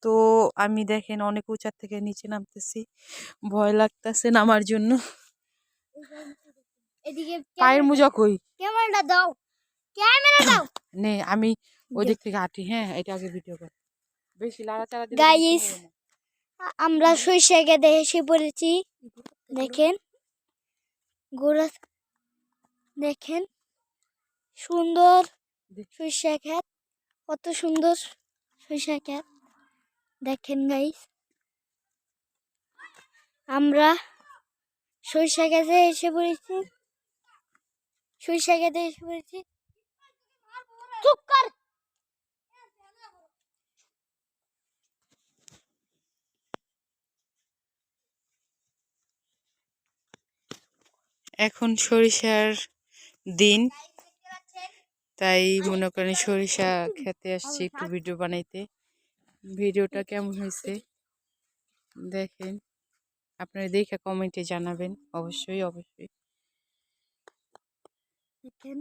তো আমি দেখেন অনেক উঁচা থেকে নিচে নামতেছি, ভয় লাগতেছে নামার জন্য। পায়ের মোজা কই? ক্যামেরা দাও, ক্যামেরা দাও। নে আমি ওই দিক থেকে হাঁটি। হ্যাঁ, এটা আগে ভিডিও কর, বেশি লাড়াচাড়া দিলে গাইস, আমরা সরিষা খেতে এসে পড়েছি। দেখেন গোড়া, দেখেন সুন্দর সরিষা ক্ষেত, কত সুন্দর সরিষা ক্ষেত। দেখেন গাইস, আমরা সরিষা খেতে এসে পড়েছি, সরিষা খেতে এসে পড়েছি। চুপ কর। এখন সরিষার দিন, তাই মনে করেন সরিষা খেতে আসছি একটু ভিডিও বানাইতে। ভিডিওটা কেমন হয়েছে দেখেন, আপনারা দেখে কমেন্টে জানাবেন, অবশ্যই অবশ্যই। দেখেন